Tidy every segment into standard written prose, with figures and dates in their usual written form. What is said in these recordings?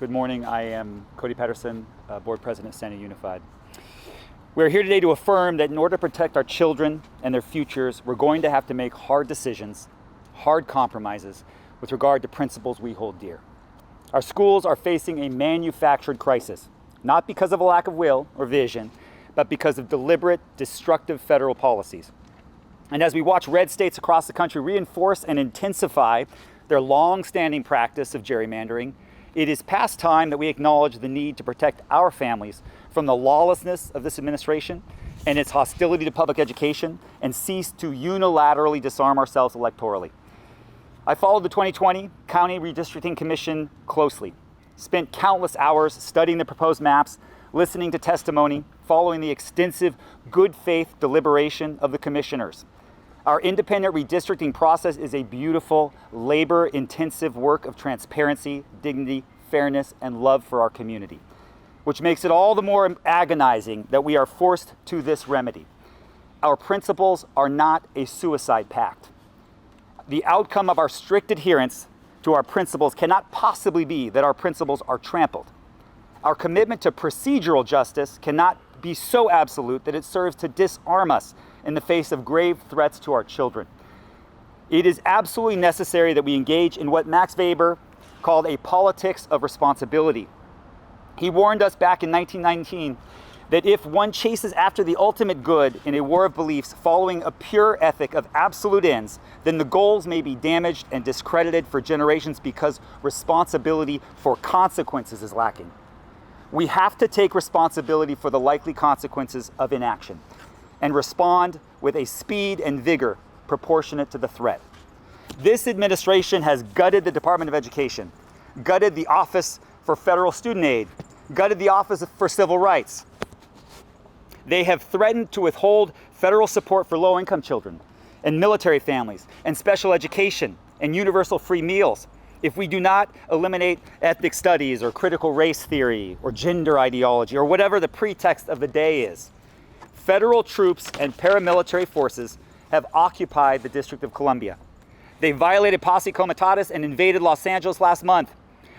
Good morning. I am Cody Petterson, Board President, Standing Unified. We're here today to affirm that in order to protect our children and their futures, we're going to have to make hard decisions, hard compromises with regard to principles we hold dear. Our schools are facing a manufactured crisis, not because of a lack of will or vision, but because of deliberate, destructive federal policies. And as we watch red states across the country reinforce and intensify their long-standing practice of gerrymandering, it is past time that we acknowledge the need to protect our families from the lawlessness of this administration and its hostility to public education, and cease to unilaterally disarm ourselves electorally. I followed the 2020 County Redistricting Commission closely, spent countless hours studying the proposed maps, listening to testimony, following the extensive good faith deliberation of the commissioners. Our independent redistricting process is a beautiful, labor-intensive work of transparency, dignity, fairness, and love for our community, which makes it all the more agonizing that we are forced to this remedy. Our principles are not a suicide pact. The outcome of our strict adherence to our principles cannot possibly be that our principles are trampled. Our commitment to procedural justice cannot be so absolute that it serves to disarm us in the face of grave threats to our children. It is absolutely necessary that we engage in what Max Weber called a politics of responsibility. He warned us back in 1919 that if one chases after the ultimate good in a war of beliefs following a pure ethic of absolute ends, then the goals may be damaged and discredited for generations because responsibility for consequences is lacking. We have to take responsibility for the likely consequences of inaction and respond with a speed and vigor proportionate to the threat. This administration has gutted the Department of Education, gutted the Office for Federal Student Aid, gutted the Office for Civil Rights. They have threatened to withhold federal support for low-income children and military families and special education and universal free meals if we do not eliminate ethnic studies or critical race theory or gender ideology or whatever the pretext of the day is. Federal troops and paramilitary forces have occupied the District of Columbia. They violated Posse Comitatus and invaded Los Angeles last month.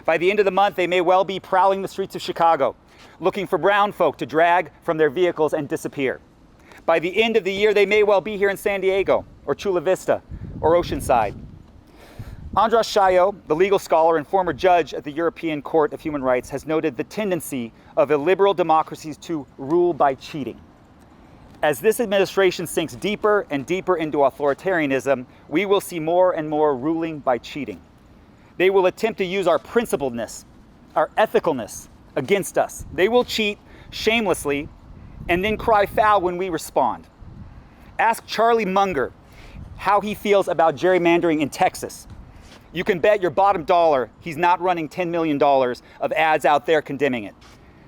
By the end of the month, they may well be prowling the streets of Chicago, looking for brown folk to drag from their vehicles and disappear. By the end of the year, they may well be here in San Diego or Chula Vista or Oceanside. Andras Shayo, the legal scholar and former judge at the European Court of Human Rights, has noted the tendency of illiberal democracies to rule by cheating. As this administration sinks deeper and deeper into authoritarianism, we will see more and more ruling by cheating. They will attempt to use our principledness, our ethicalness against us. They will cheat shamelessly and then cry foul when we respond. Ask Charlie Munger how he feels about gerrymandering in Texas. You can bet your bottom dollar he's not running $10 million of ads out there condemning it.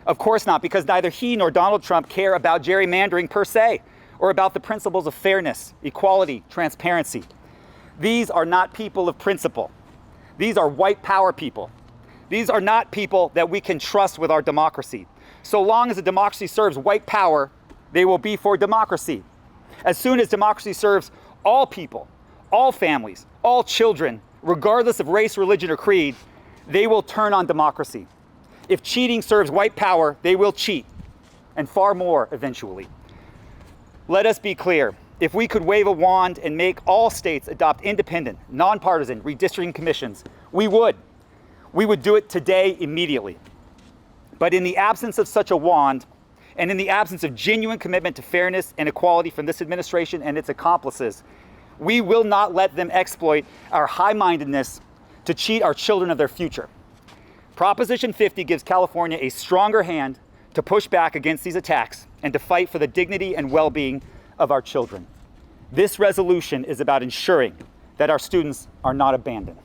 Of course not, because neither he nor Donald Trump care about gerrymandering per se, or about the principles of fairness, equality, transparency. These are not people of principle. These are white power people. These are not people that we can trust with our democracy. So long as a democracy serves white power, they will be for democracy. As soon as democracy serves all people, all families, all children, regardless of race, religion, or creed, they will turn on democracy. If cheating serves white power, they will cheat, and far more eventually. Let us be clear. If we could wave a wand and make all states adopt independent, nonpartisan redistricting commissions, we would. We would do it today immediately. But in the absence of such a wand, and in the absence of genuine commitment to fairness and equality from this administration and its accomplices, we will not let them exploit our high-mindedness to cheat our children of their future. Proposition 50 gives California a stronger hand to push back against these attacks and to fight for the dignity and well-being of our children. This resolution is about ensuring that our students are not abandoned.